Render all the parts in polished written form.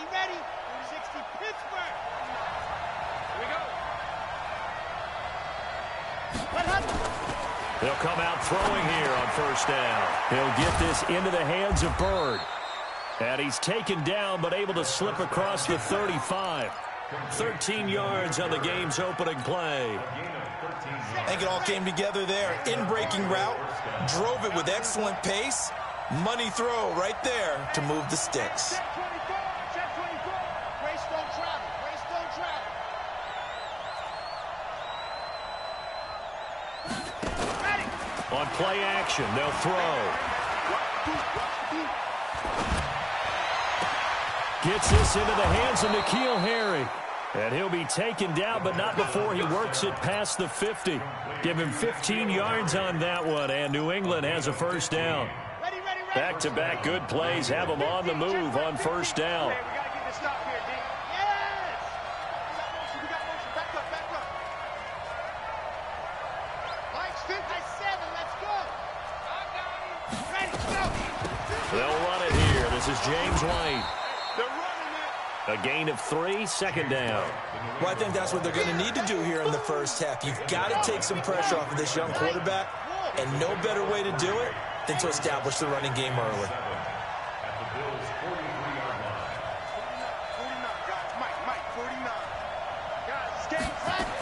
Ready. 60 Pittsburgh. Here we go. They'll come out throwing here on first down. He'll get this into the hands of Bird. And he's taken down but able to slip across the 35. 13 yards on the game's opening play. I think it all came together there. In-breaking route, drove it with excellent pace. Money throw right there to move the sticks. On play action, they'll throw. Gets this into the hands of N'Keal Harry. And he'll be taken down, but not before he works it past the 50. Give him 15 yards on that one, and New England has a first down. Back-to-back good plays have them on the move on first down. They'll run it here. This is James White. A gain of 3, second down. Well, I think that's what they're going to need to do here in the first half. You've got to take some pressure off of this young quarterback, and no better way to do it than to establish the running game early.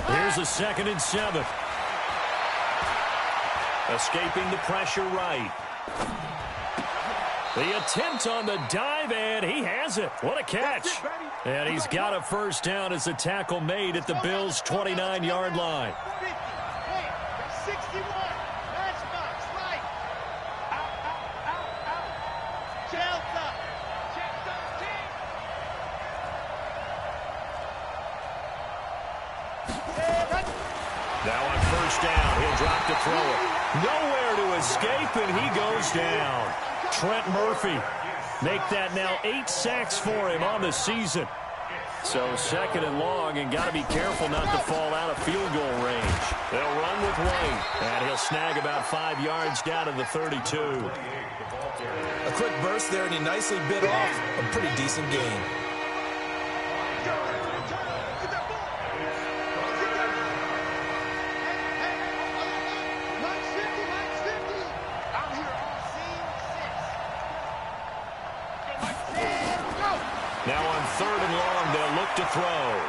Here's a 2nd and 7. Escaping the pressure right. The attempt on the dive, and he has it. What a catch. And he's got a first down as the tackle made at the Bills' 29-yard line. 61. Matchbox, right. Out. Delta. Now on first down, he'll drop to throw it. Nowhere to escape, and he goes down. Trent Murphy make that now 8 sacks for him on the season. So 2nd and long, and got to be careful not to fall out of field goal range. They'll run with White, and he'll snag about 5 yards down to the 32. A quick burst there, and he nicely bit off a pretty decent gain. Now on 3rd and long, they'll look to throw.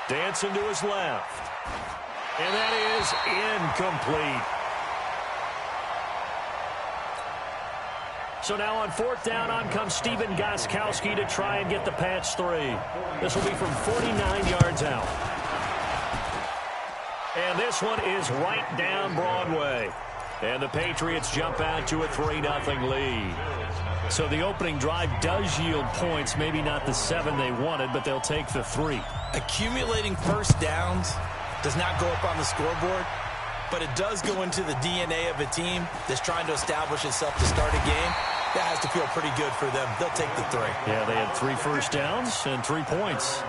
Dancing to his left. And that is incomplete. So now on 4th down, on comes Stephen Gostkowski to try and get the patch 3. This will be from 49 yards out. And this one is right down Broadway. And the Patriots jump out to a 3-0 lead. So the opening drive does yield points, maybe not the 7 they wanted, but they'll take the 3. Accumulating first downs does not go up on the scoreboard, but it does go into the DNA of a team that's trying to establish itself to start a game. That has to feel pretty good for them. They'll take the 3. Yeah, they had 3 first downs and 3 points.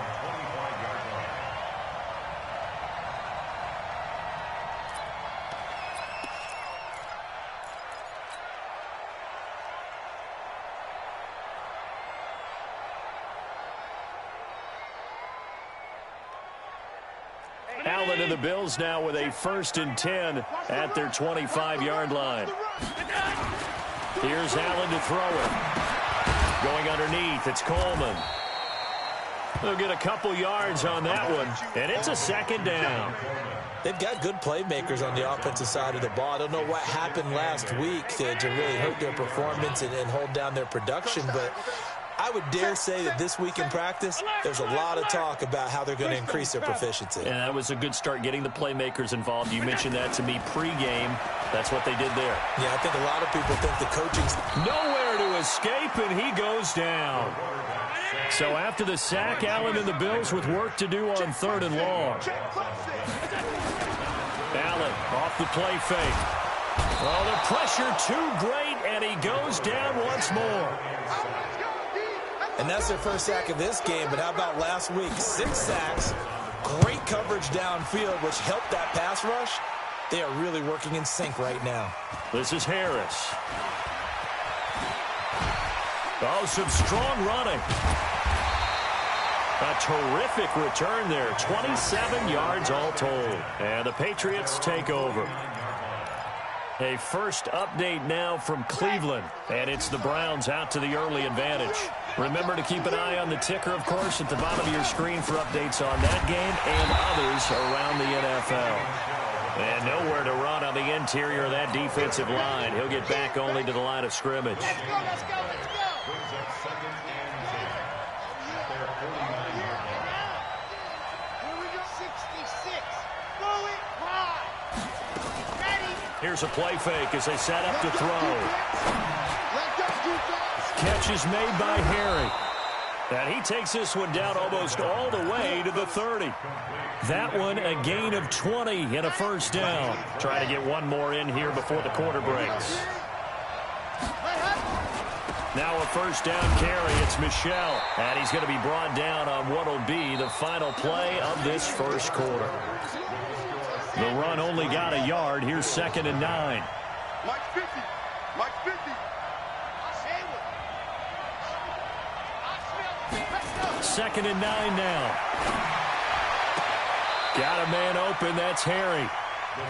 Allen and the Bills now with a 1st and 10 at their 25-yard line. Here's Allen to throw it. Going underneath, it's Coleman. They'll get a couple yards on that one, and it's a 2nd down. They've got good playmakers on the offensive side of the ball. I don't know what happened last week to really hurt their performance and hold down their production, but I would dare say that this week in practice, there's a lot of talk about how they're going to increase their proficiency. And that was a good start getting the playmakers involved. You mentioned that to me pregame. That's what they did there. Yeah, I think a lot of people think the coaching's nowhere to escape, and he goes down. So after the sack, Allen and the Bills with work to do on 3rd and long. Allen off the play fake. Oh, the pressure too great, and he goes down once more. And that's their first sack of this game, but how about last week? 6 sacks, great coverage downfield, which helped that pass rush. They are really working in sync right now. This is Harris. Oh, some strong running. A terrific return there. 27 yards all told. And the Patriots take over. A first update now from Cleveland. And it's the Browns out to the early advantage. Remember to keep an eye on the ticker, of course, at the bottom of your screen for updates on that game and others around the NFL. And nowhere to run on the interior of that defensive line. He'll get back only to the line of scrimmage. Let's go, let's go, let's go. Here we go. 66. Throw it high. Ready. Here's a play fake as they set up to throw. Catch is made by Harry. And he takes this one down almost all the way to the 30. That one a gain of 20 and a first down. Trying to get one more in here before the quarter breaks. Now a first down carry. It's Michel. And he's going to be brought down on what will be the final play of this first quarter. The run only got a yard. Here's 2nd and 9. Mike 50. Mike 50. Second and 9 now. Got a man open. That's Harry.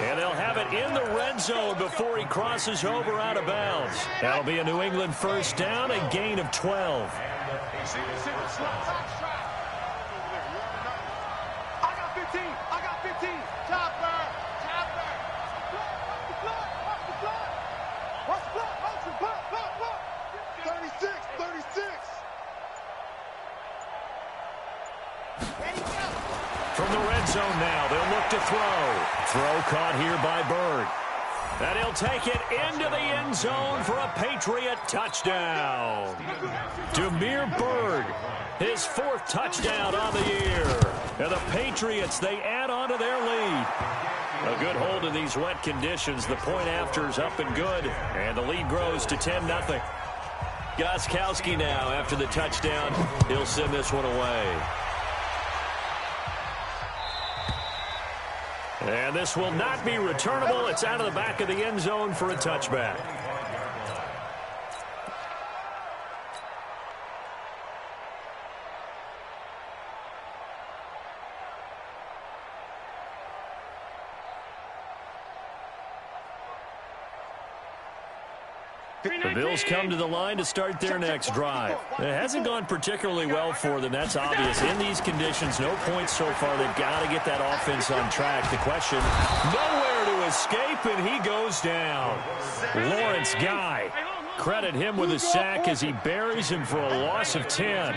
And they'll have it in the red zone before he crosses over out of bounds. That'll be a New England first down, a gain of 12. I got 15. I got 15. Chopper. Chopper. Watch the block. 36. 36. Ready, go. From the red zone now, they'll look to throw. Throw caught here by Bird. And he'll take it into the end zone for a Patriot touchdown. Damiere Byrd, his 4th touchdown on the year. And the Patriots, they add on to their lead. A good hold in these wet conditions. The point after's up and good. And the lead grows to 10-0. Gostkowski now after the touchdown. He'll send this one away. And this will not be returnable. It's out of the back of the end zone for a touchback. The Bills come to the line to start their next drive. It hasn't gone particularly well for them. That's obvious. In these conditions, no points so far. They've got to get that offense on track. The question, nowhere to escape, and he goes down. Lawrence Guy, credit him with a sack as he buries him for a loss of 10.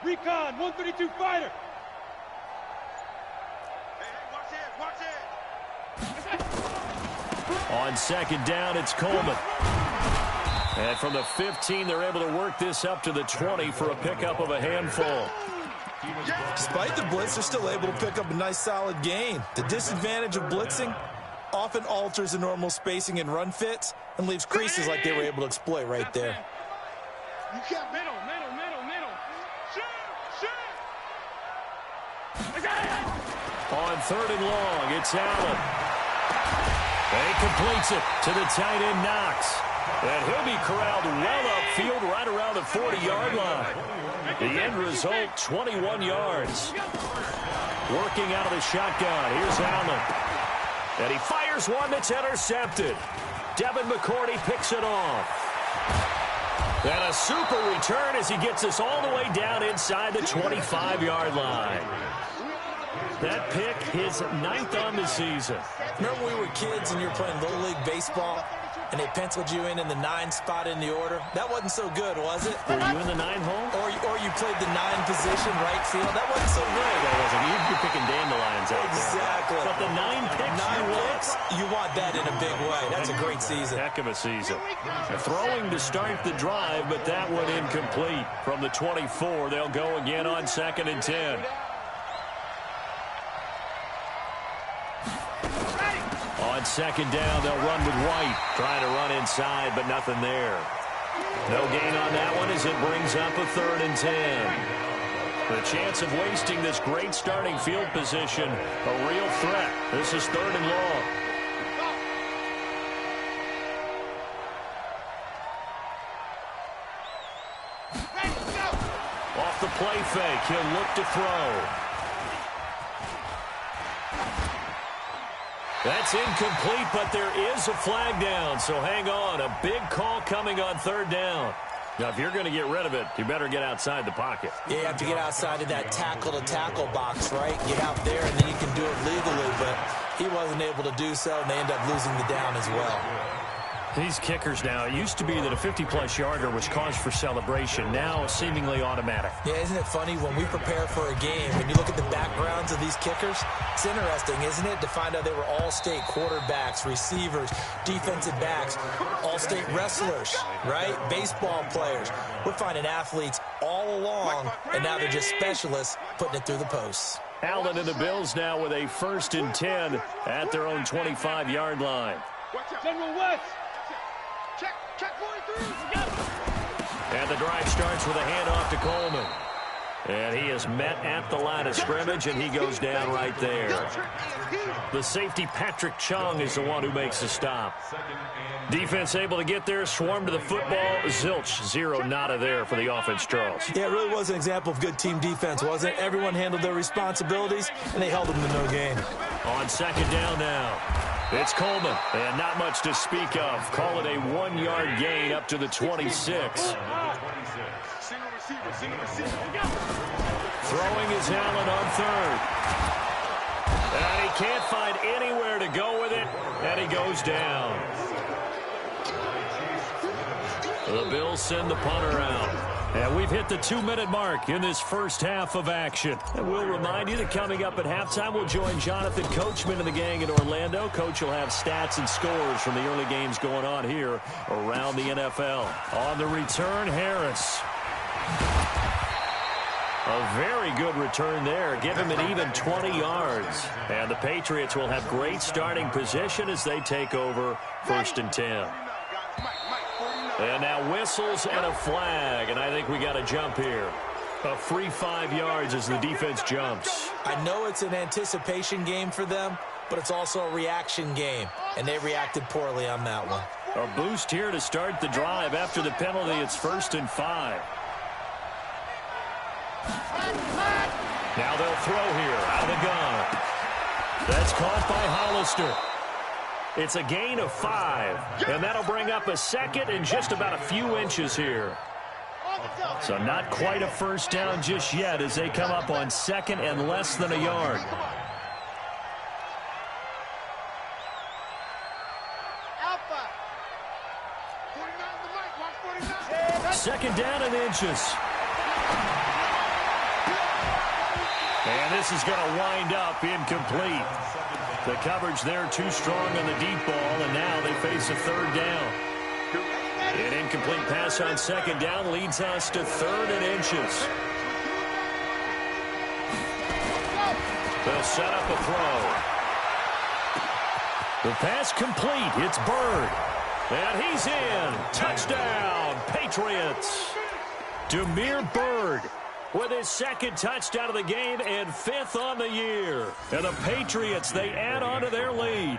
Recon, 132 fighter. On second down, it's Coleman. And from the 15, they're able to work this up to the 20 for a pickup of a handful. Despite the blitz, they're still able to pick up a nice solid gain. The disadvantage of blitzing often alters the normal spacing and run fits and leaves creases like they were able to exploit right there. You can't middle. On 3rd and long, it's Allen. And he completes it to the tight end, Knox. And he'll be corralled well upfield right around the 40-yard line. The end result, 21 yards. Working out of the shotgun, here's Allen. And he fires one that's intercepted. Devin McCourty picks it off. And a super return as he gets us all the way down inside the 25-yard line. That pick, his 9th on the season. Remember we were kids and you were playing Little League Baseball and they penciled you in the 9 spot in the order? That wasn't so good, was it? Were you in the 9 hole? Or you played the 9 position, right field? That wasn't so good. That wasn't. You're picking dandelions out there. Exactly. But the 9 picks, 9 picks, you want that in a big way. That's a great season. Heck of a season. Throwing to start the drive, but that one incomplete. From the 24, they'll go again on 2nd and 10. On second down, they'll run with White. Trying to run inside, but nothing there. No gain on that one as it brings up a 3rd and 10. The chance of wasting this great starting field position, a real threat. This is 3rd and long. Off the play fake, he'll look to throw. That's incomplete, but there is a flag down, so hang on. A big call coming on 3rd down. Now, if you're going to get rid of it, you better get outside the pocket. Yeah, you have to get outside of that tackle-to-tackle box, right? Get out there, and then you can do it legally, but he wasn't able to do so, and they end up losing the down as well. These kickers now, it used to be that a 50-plus yarder was cause for celebration. Now, seemingly automatic. Yeah, isn't it funny when we prepare for a game, when you look at the backgrounds of these kickers, it's interesting, isn't it, to find out they were all-state quarterbacks, receivers, defensive backs, all-state wrestlers, right? Baseball players. We're finding athletes all along, and now they're just specialists putting it through the posts. Allen and the Bills now with a 1st and 10 at their own 25-yard line. General West. Check 43. And the drive starts with a handoff to Coleman. And he is met at the line of scrimmage, and he goes down right there. The safety, Patrick Chung, is the one who makes the stop. Defense able to get there, swarm to the football. Zilch, 0 nada there for the offense, Charles. Yeah, it really was an example of good team defense, wasn't it? Everyone handled their responsibilities, and they held them to no gain. On 2nd down now. It's Coleman, and not much to speak of. Call it a 1-yard gain up to the 26. Throwing is Allen on 3rd. And he can't find anywhere to go with it, and he goes down. The Bills send the punter out. And we've hit the 2-minute mark in this first half of action. And we'll remind you that coming up at halftime, we'll join Jonathan Coachman and the gang in Orlando. Coach will have stats and scores from the early games going on here around the NFL. On the return, Harris. A very good return there. Give him an even 20 yards. And the Patriots will have great starting position as they take over 1st and 10. And now whistles and a flag, and I think we got a jump here. A free 5 yards as the defense jumps. I know it's an anticipation game for them, but it's also a reaction game, and they reacted poorly on that one. A boost here to start the drive. After the penalty, it's 1st and 5. Now they'll throw here out of the gun. That's caught by Hollister. It's a gain of 5, and that'll bring up a 2nd and just about a few inches here. So not quite a 1st down just yet as they come up on 2nd and less than a yard. Second down and inches. And this is going to wind up incomplete. The coverage there too strong on the deep ball, and now they face a 3rd down. An incomplete pass on 2nd down leads us to 3rd and inches. They'll set up a throw. The pass complete. It's Bird. And he's in. Touchdown, Patriots. Damiere Byrd with his 2nd touchdown of the game and 5th on the year. And the Patriots, they add on to their lead.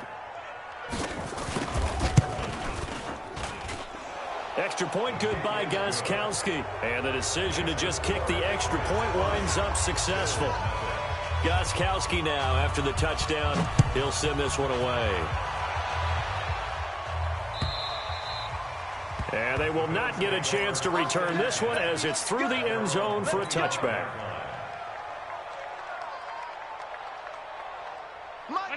Extra point good by Gostkowski. And the decision to just kick the extra point winds up successful. Gostkowski now, after the touchdown, he'll send this one away. And they will not get a chance to return this one as it's through the end zone for a touchback.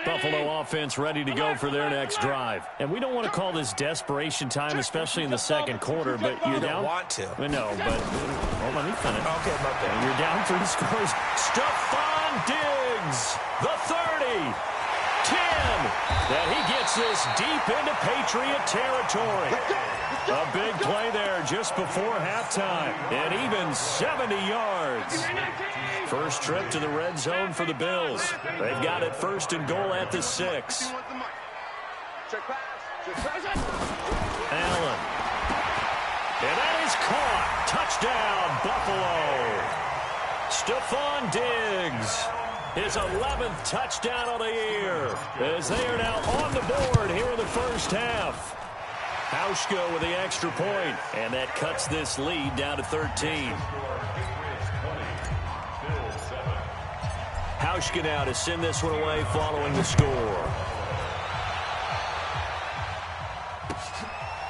Buffalo offense ready to go for their next drive. And we don't want to call this desperation time, especially in the 2nd quarter, but you're down. You don't want to. No, but hold on, let me finish. Okay, my bad. You're down 3 scores. Stephon Diggs, the 30. 10. That he gets this deep into Patriot territory. A big play there just before halftime. And even 70 yards. First trip to the red zone for the Bills. They've got it 1st and goal at the 6. Allen. And that is caught. Touchdown, Buffalo. Stephon Diggs. His 11th touchdown of the year, as they are now on the board here in the first half. Hauschka with the extra point, and that cuts this lead down to 13. Hauschka now to send this one away following the score.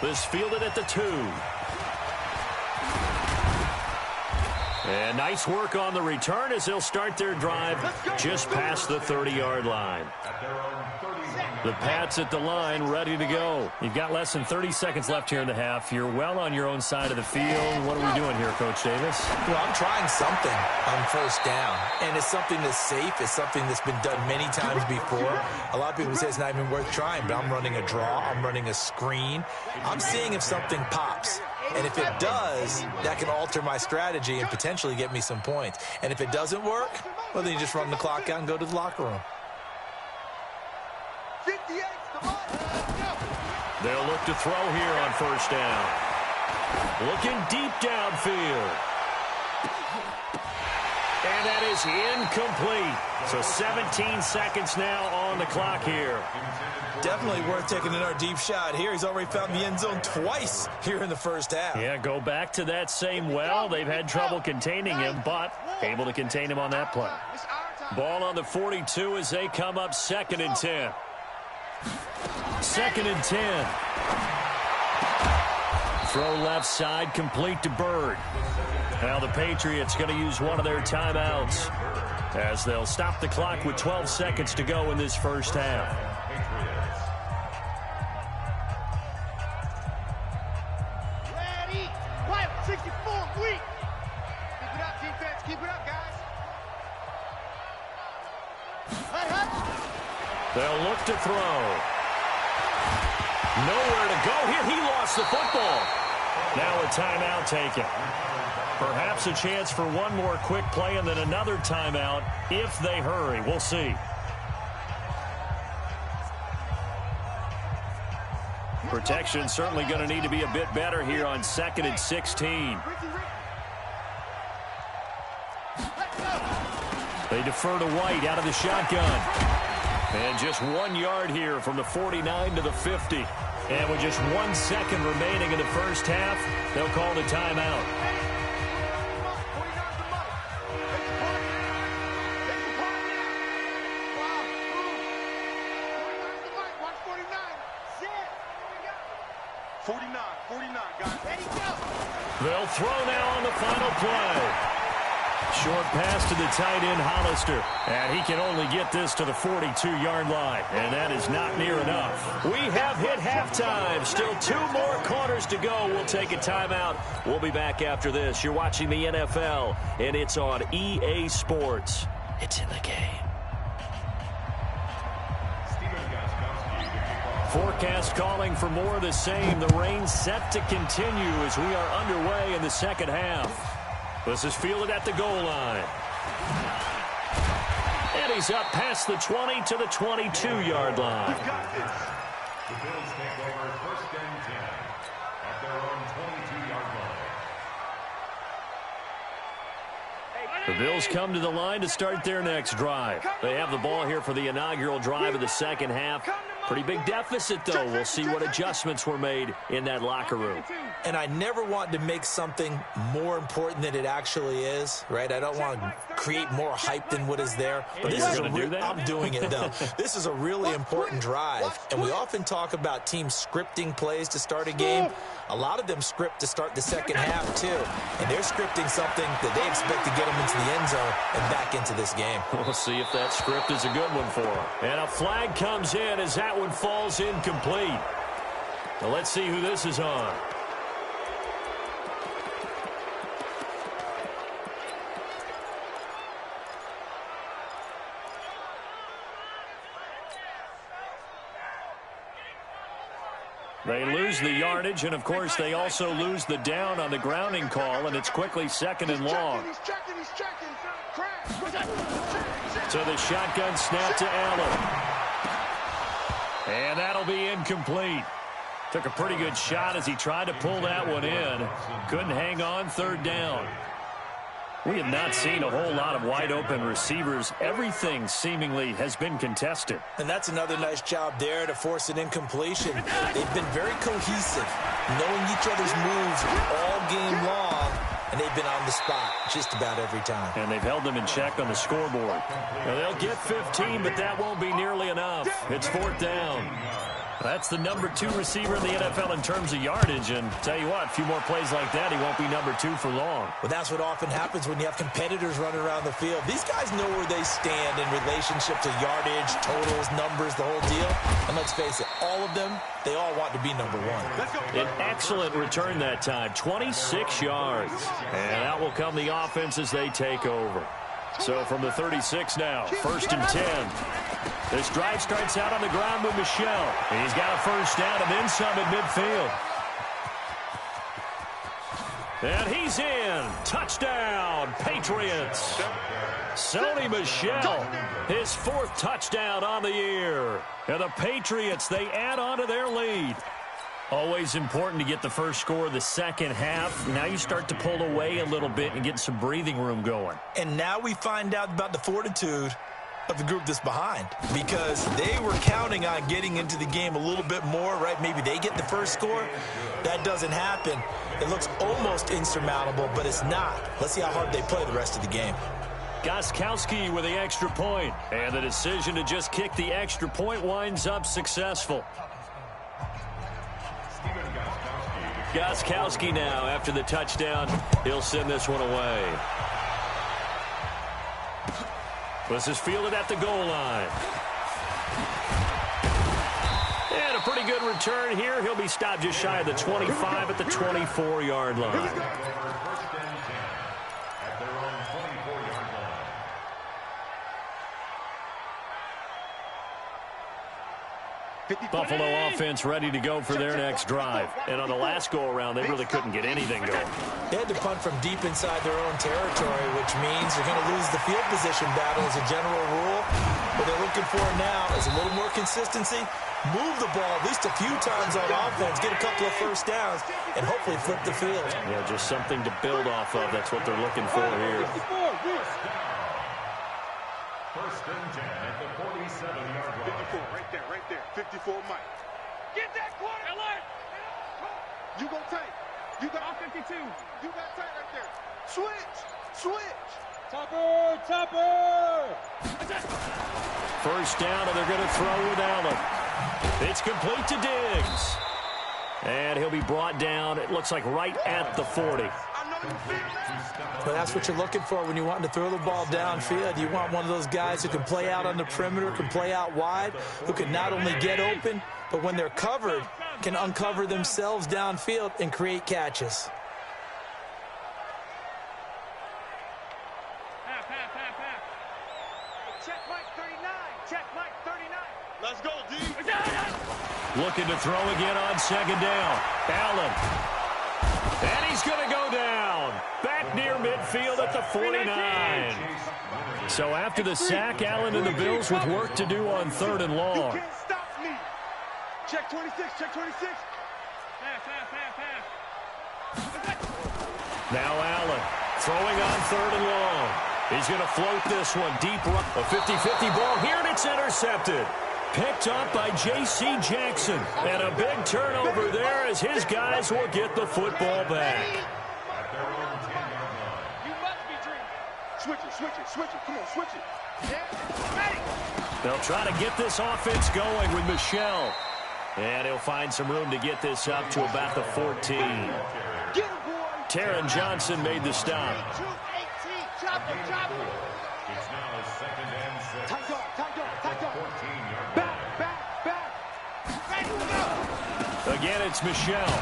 This fielded at the 2. And nice work on the return as they'll start their drive just past the 30-yard line. The Pats at the line ready to go. You've got less than 30 seconds left here in the half. You're well on your own side of the field. What are we doing here, Coach Davis? Well, I'm trying something on first down, and it's something that's safe. It's something that's been done many times before. A lot of people say it's not even worth trying, but I'm running a draw. I'm running a screen. I'm seeing if something pops. And if it does, that can alter my strategy and potentially get me some points. And if it doesn't work, well, then you just run the clock out and go to the locker room. They'll look to throw here on first down. Looking deep downfield. And that is incomplete. So 17 seconds now on the clock here. Definitely worth taking another deep shot here. He's already found the end zone twice here in the first half. Yeah, go back to that same well. They've had trouble containing him, but able to contain him on that play. Ball on the 42 as they come up 2nd and 10. 2nd and 10. Throw left side, complete to Bird. Now the Patriots going to use one of their timeouts as they'll stop the clock with 12 seconds to go in this first half. Ready. Quiet. 64. Weak. Keep it up, defense. Keep it up, guys. Hey, hey. They'll look to throw. Nowhere to go here. He lost the football. Now a timeout taken. Perhaps a chance for one more quick play and then another timeout if they hurry. We'll see. Protection certainly going to need to be a bit better here on 2nd and 16. They defer to White out of the shotgun. And just 1 yard here from the 49 to the 50. And with just 1 second remaining in the first half, they'll call the timeout. They'll throw now on the final play. Short pass to the tight end, Hollister. And he can only get this to the 42-yard line. And that is not near enough. We have hit halftime. Still 2 more quarters to go. We'll take a timeout. We'll be back after this. You're watching the NFL, and it's on EA Sports. It's in the game. Forecast calling for more of the same. The rain set to continue as we are underway in the second half. This is fielded at the goal line. And he's up past the 20 to the 22-yard line. The Bills take over 1st and 10 at their own 22-yard line. The Bills come to the line to start their next drive. They have the ball here for the inaugural drive of the second half. Pretty big deficit, though. We'll see what adjustments were made in that locker room. And I never want to make something more important than it actually is, right? I don't want to create more hype than what is there. But this you're is going to do that? I'm doing it, though. This is a really important drive. And we often talk about teams scripting plays to start a game. A lot of them script to start the second half, too. And they're scripting something that they expect to get them into the end zone and back into this game. We'll see if that script is a good one for them. And a flag comes in as that one falls incomplete. Now let's see who this is on. They lose the yardage, and, of course, they also lose the down on the grounding call, and it's quickly 2nd and long. So the shotgun snap to Allen. And that'll be incomplete. Took a pretty good shot as he tried to pull that one in. Couldn't hang on 3rd down. We have not seen a whole lot of wide-open receivers. Everything seemingly has been contested. And that's another nice job there to force an incompletion. They've been very cohesive, knowing each other's moves all game long, and they've been on the spot just about every time. And they've held them in check on the scoreboard. Now, they'll get 15, but that won't be nearly enough. It's 4th down. That's the number 2 receiver in the NFL in terms of yardage. And tell you what, a few more plays like that, he won't be number 2 for long. Well, that's what often happens when you have competitors running around the field. These guys know where they stand in relationship to yardage, totals, numbers, the whole deal. And let's face it, all of them, they all want to be number 1. An excellent return that time, 26 yards. And out will come the offense as they take over. So from the 36 now, 1st and 10. This drive starts out on the ground with Michel. He's got a 1st down and then some at midfield. And he's in. Touchdown, Patriots. Sony Michel, his 4th touchdown on the year. And the Patriots, they add on to their lead. Always important to get the first score of the second half. Now you start to pull away a little bit and get some breathing room going. And now we find out about the fortitude of the group that's behind, because they were counting on getting into the game a little bit more, right? Maybe they get the first score. That doesn't happen. It looks almost insurmountable, but it's not. Let's see how hard they play the rest of the game. Gostkowski with the extra point, and the decision to just kick the extra point winds up successful. Gostkowski now, after the touchdown, he'll send this one away. This is fielded at the goal line. And a pretty good return here. He'll be stopped just shy of the 25 at the 24-yard line. Buffalo offense ready to go for their next drive. And on the last go-around, they really couldn't get anything going. They had to punt from deep inside their own territory, which means they're going to lose the field position battle as a general rule. What they're looking for now is a little more consistency, move the ball at least a few times on offense, get a couple of 1st downs, and hopefully flip the field. Yeah, just something to build off of. That's what they're looking for here. 1st and 10 at the 47-yard line. 54, right there. 54, Mike. Get that quarter, alert! You go tight. You got 52. You got tight right there. Switch. Topper. 1st down, and they're going to throw with Allen. It's complete to Diggs. And he'll be brought down, it looks like right at the 40. Well, that's what you're looking for when you're wanting to throw the ball downfield. You want one of those guys who can play out on the perimeter, can play out wide, who can not only get open, but when they're covered, can uncover themselves downfield and create catches. Check Mike 39. Check Mike 39. Let's go, D. Looking to throw again on 2nd down. Allen. And he's going to go down. Back near midfield at the 49. So after the sack, Allen and the Bills with work to do on 3rd and long. You can't stop me. Check 26. Check 26. Now Allen throwing on 3rd and long. He's going to float this one deep. A 50-50 ball here, and it's intercepted. Picked up by J.C. Jackson. And a big turnover there as his guys will get the football back. You must be dreaming. Switch it. Come on, switch it. Yeah, ready. They'll try to get this offense going with Michel. And he'll find some room to get this up to about the 14. Get him, boy. Taron Johnson made the stop. 2-18. Chop him. It's now 2nd and 6. Tight dog. 14-yard Back. Ready to go. Again, it's Michel.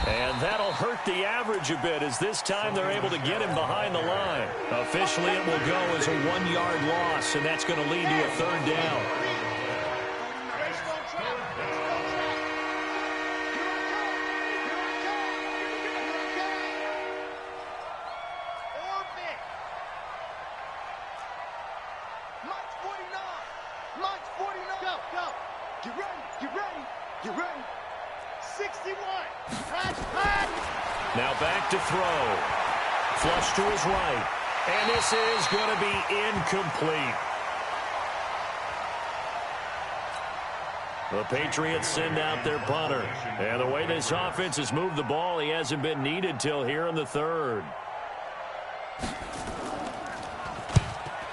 And that'll hurt the average a bit as this time they're able to get him behind the line. Officially, it will go as a 1-yard loss, and that's going to lead to a 3rd down. Mike's 49. Go. Get ready. 61. Now Now back to throw. flush to his right. And this is going to be incomplete. The Patriots send out their punter. And the way this offense has moved the ball, he hasn't been needed till here in the third.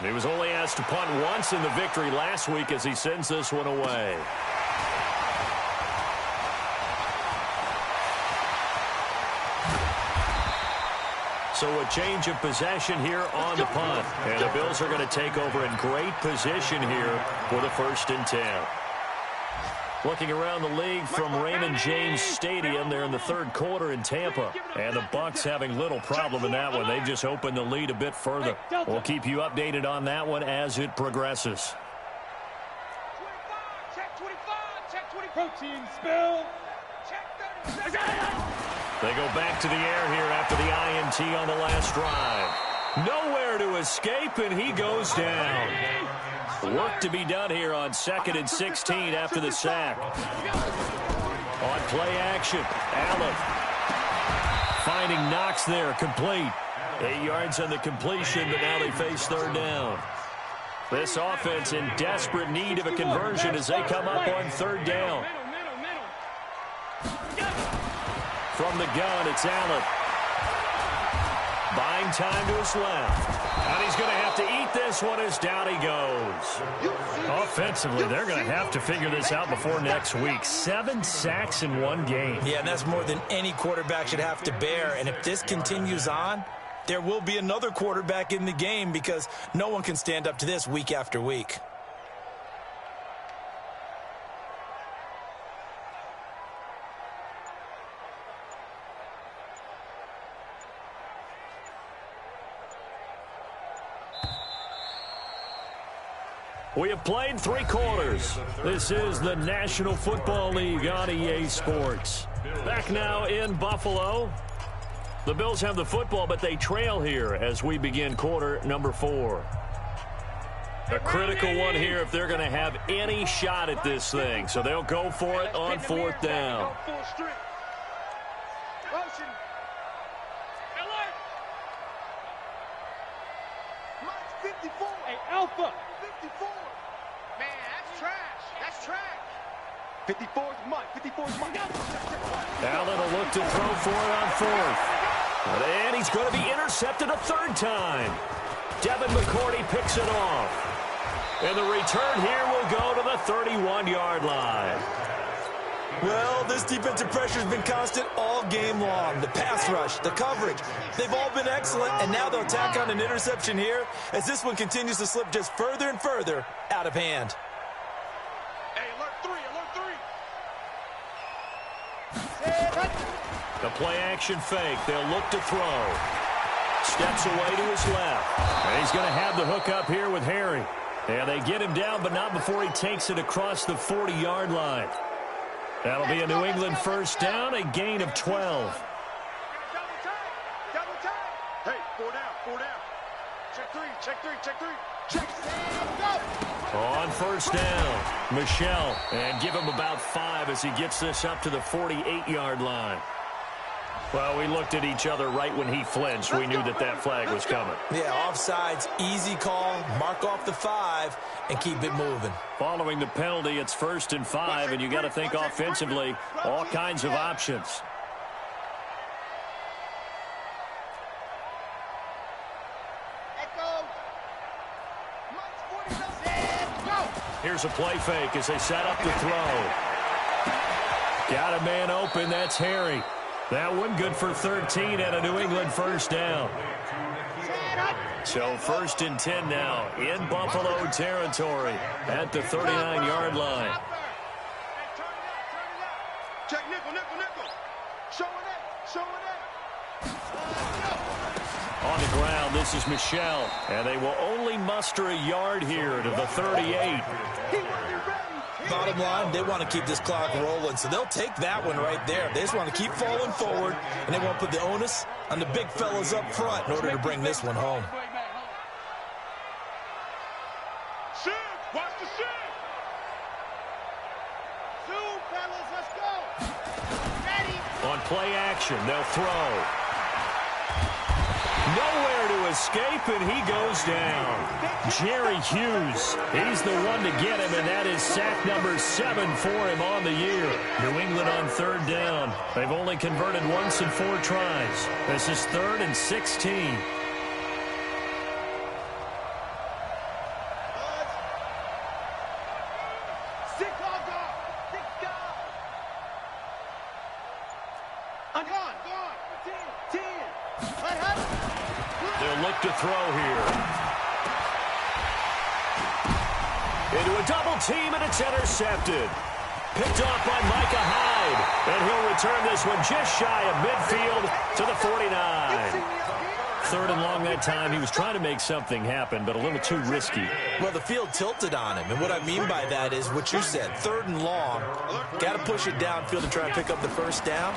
He was only asked to punt once in the victory last week as he sends this one away. So a change of possession here on the punt. And the Bills are going to take over in great position here for the 1st and 10. Looking around the league from Raymond James Stadium, they're in the 3rd quarter in Tampa. And the Bucs having little problem in that one. They just opened the lead a bit further. We'll keep you updated on that one as it progresses. Check 25, check 20. Protein spill. Check 30. They go back to the air here after the INT on the last drive. Nowhere to escape, and he goes down. Work to be done here on 2nd and 16 after the sack. On play action, Allen finding Knox there, complete. 8 yards on the completion, but now they face 3rd down. This offense in desperate need of a conversion as they come up on 3rd down. From the gun, it's Allen. Buying time to his left. And he's going to have to eat this one as down he goes. Offensively, they're going to have to figure this out before next week. 7 sacks in one game. Yeah, and that's more than any quarterback should have to bear. And if this continues on, there will be another quarterback in the game because no one can stand up to this week after week. We have played 3 quarters. This is the National Football League on EA Sports. Back now in Buffalo. The Bills have the football, but they trail here as we begin quarter number 4. A critical one here if they're going to have any shot at this thing. So they'll go for it on 4th down. Hey, Alpha. 54. Man, that's trash. That's trash. 54's Mike. 54's Mike. Allen will look to throw for it on 4th. And he's going to be intercepted a 3rd time. Devin McCourty picks it off. And the return here will go to the 31-yard line. Well, this defensive pressure has been constant all game long. The pass rush, the coverage, they've all been excellent, and now they'll tack on an interception here as this one continues to slip just further and further out of hand. Hey, alert 3, alert 3. The play-action fake. They'll look to throw. Steps away to his left. And he's going to have the hook up here with Harry. And they get him down, but not before he takes it across the 40-yard line. That'll be a New England 1st down, a gain of 12. Double time. Hey, 4 down. Check 3. On 1st down, Michelle. And give him about 5 as he gets this up to the 48-yard line. Well, we looked at each other right when he flinched. We knew that flag was coming. Yeah, offsides, easy call, mark off the 5, and keep it moving. Following the penalty, it's 1st and 5, and you got to think offensively, all kinds of options. Here's a play fake as they set up to throw. Got a man open, that's Harry. That one good for 13 and a New England 1st down. So 1st and 10 now in Buffalo territory at the 39-yard line. Check nickel. Showing it. On the ground, this is Michelle. And they will only muster a yard here to the 38. Bottom line, they want to keep this clock rolling, so they'll take that one right there. They just want to keep falling forward, and they won't put the onus on the big fellas up front in order to bring this one home. Watch the shift. Zoom, fellas, let's go. Ready. On play action, they'll throw. Nowhere to escape, and he goes down. Jerry Hughes, he's the one to get him, and that is sack number 7 for him on the year. New England on 3rd down. They've only converted once in 4 tries. This is 3rd and 16. They'll look to throw here. Into a double team, and it's intercepted. Picked off by Micah Hyde. And he'll return this one just shy of midfield to the 49. 3rd and long that time. He was trying to make something happen, but a little too risky. Well, the field tilted on him, and what I mean by that is what you said. 3rd and long. Got to push it downfield to try and pick up the first down.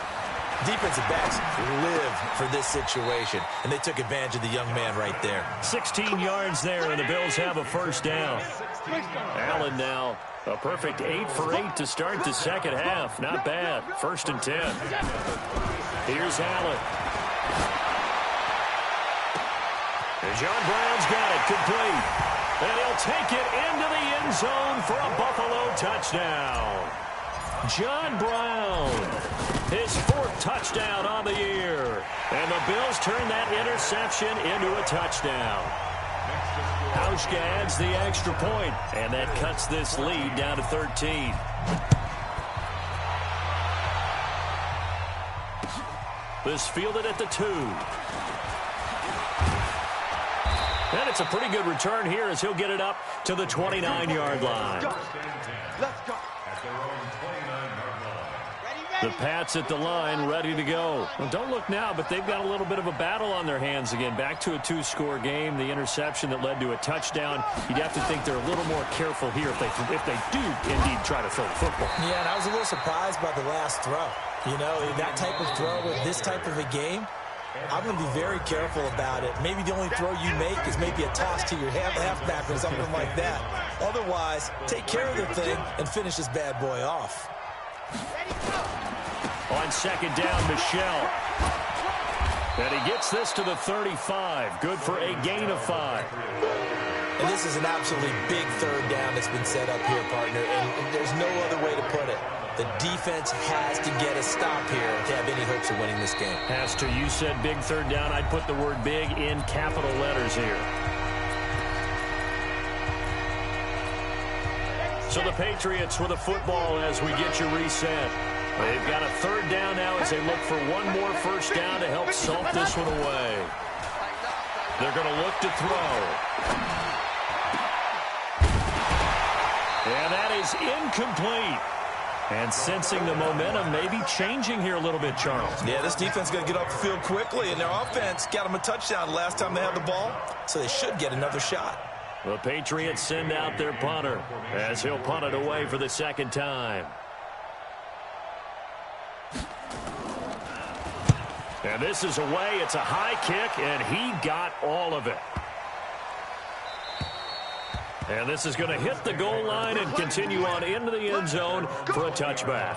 Defensive backs live for this situation, and they took advantage of the young man right there. 16 yards there, and the Bills have a first down. Allen now, a perfect 8 for 8 to start the second half. Not bad. 1st and 10. Here's Allen. And John Brown's got it complete. And he'll take it into the end zone for a Buffalo touchdown. John Brown, his 4th touchdown on the year. And the Bills turn that interception into a touchdown. Hauschka adds the extra point, and that cuts this lead down to 13. This fielded at the 2. And it's a pretty good return here as he'll get it up to the 29-yard line. Let's go. The Pats at the line, ready to go. Well, don't look now, but they've got a little bit of a battle on their hands again. Back to a 2-score game. The interception that led to a touchdown. You'd have to think they're a little more careful here if they do indeed try to throw the football. Yeah, and I was a little surprised by the last throw. You know, that type of throw with this type of a game, I'm going to be very careful about it. Maybe the only throw you make is maybe a toss to your halfback or something like that. Otherwise, take care of the thing and finish this bad boy off. On 2nd down, Michelle. And he gets this to the 35. Good for a gain of 5. And this is an absolutely big 3rd down that's been set up here, partner. And there's no other way to put it. The defense has to get a stop here to have any hopes of winning this game. Has to. You said big 3rd down. I'd put the word big in capital letters here. So the Patriots with a football as we get you reset. They've got a 3rd down now as they look for one more first down to help salt this one away. They're going to look to throw. And that is incomplete. And sensing the momentum maybe changing here a little bit, Charles. Yeah, this defense is going to get off the field quickly, and their offense got them a touchdown the last time they had the ball, so they should get another shot. The Patriots send out their punter as he'll punt it away for the 2nd time. And this is away. It's a high kick, and he got all of it. And this is going to hit the goal line and continue on into the end zone for a touchback.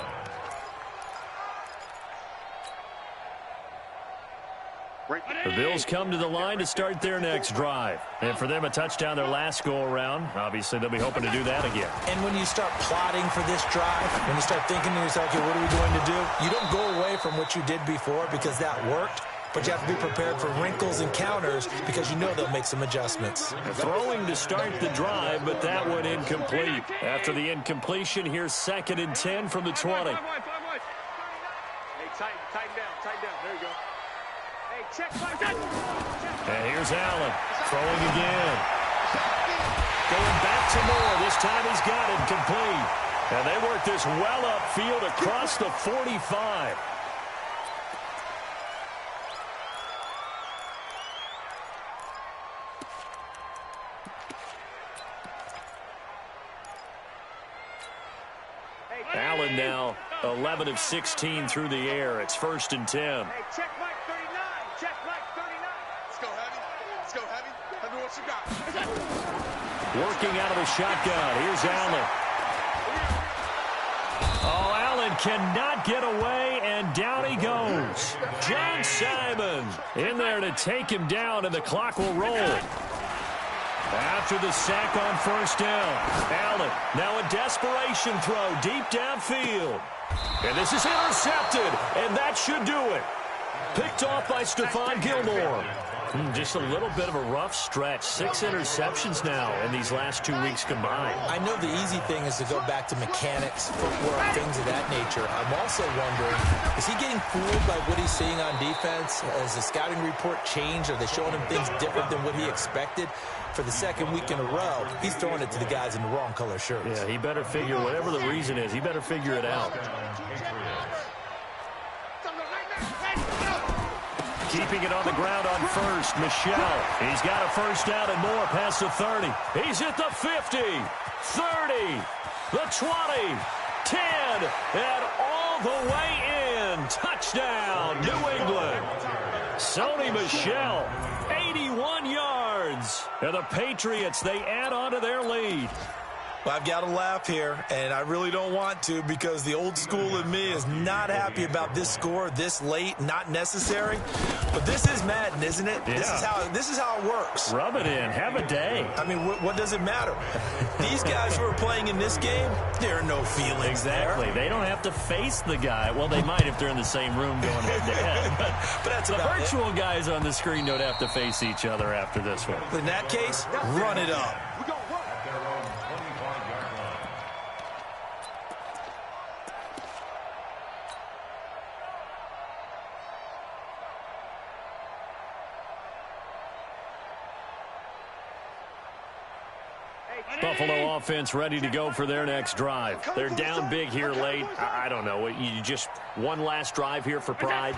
The Bills come to the line to start their next drive. And for them, a touchdown their last go-around. Obviously, they'll be hoping to do that again. And when you start plotting for this drive, when you start thinking to yourself, okay, what are we going to do? You don't go away from what you did before because that worked. But you have to be prepared for wrinkles and counters because you know they'll make some adjustments. Throwing to start the drive, but that one incomplete. After the incompletion, here's 2nd and 10 from the 20. Hey, tighten down. There you go. Hey, check. And here's Allen throwing again. Going back to Moore. This time he's got it complete. And they work this well upfield across the 45. Allen now 11 of 16 through the air. It's 1st and 10. Hey, check Mike 39. Check Mike 39. Let's go, Heavy. Heavy, what you got? Working out of the shotgun. Here's Allen. Oh, Allen England cannot get away, and down he goes. John Simon in there to take him down, and the clock will roll. After the sack on first down, Allen now a desperation throw deep downfield. And this is intercepted, and that should do it. Picked off by Stephon Gilmore. Just a little bit of a rough stretch. 6 interceptions now in these last 2 weeks combined. I know the easy thing is to go back to mechanics, footwork, things of that nature. I'm also wondering, is he getting fooled by what he's seeing on defense? Has the scouting report changed? Are they showing him things different than what he expected? For the second week in a row, he's throwing it to the guys in the wrong color shirts. Yeah, he better figure, whatever the reason is, he better figure it out. Keeping it on the ground on first, Michelle. He's got a first down and more past the 30. He's at the 50, 30, the 20, 10, and all the way in. Touchdown, New England. Sony Michel, 81 yards. And the Patriots, they add on to their lead. Well, I've got to laugh here, and I really don't want to because the old school in me is not happy about this score this late, not necessary. But this is Madden, isn't it? Yeah. This is how it works. Rub it in. Have a day. I mean, what does it matter? These guys who are playing in this game, there are no feelings exactly. There. They don't have to face the guy. Well, they might if they're in the same room going head-to-head. But that's the virtual guys on the screen don't have to face each other after this one. In that case, run it up. Buffalo offense ready to go for their next drive. They're down big here late. I don't know. You just one last drive here for pride?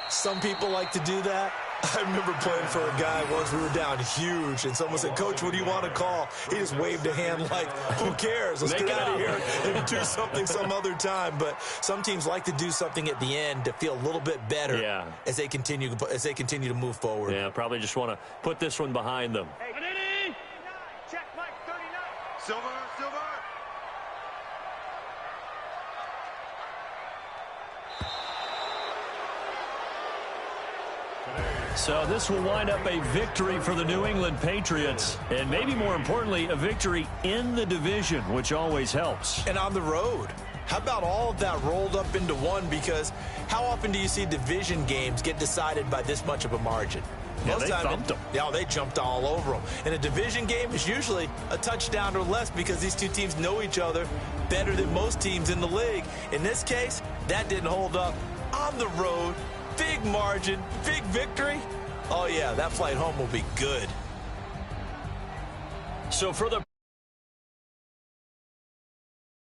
Some people like to do that. I remember playing for a guy once. We were down huge, and someone said, "Coach, what do you want to call?" He just waved a hand like, who cares? Let's get out of here and do something some other time. But some teams like to do something at the end to feel a little bit better as they continue to move forward. Yeah, probably just want to put this one behind them. Check Mike 39. Silver. So this will wind up a victory for the New England Patriots, and maybe more importantly, a victory in the division, which always helps. And on the road. How about all of that rolled up into one? Because how often do you see division games get decided by this much of a margin? Yeah, they thumped them. Yeah, they jumped all over them. And a division game is usually a touchdown or less because these two teams know each other better than most teams in the league. In this case, that didn't hold up. On the road, big margin, big victory. Oh, yeah, that flight home will be good. So for the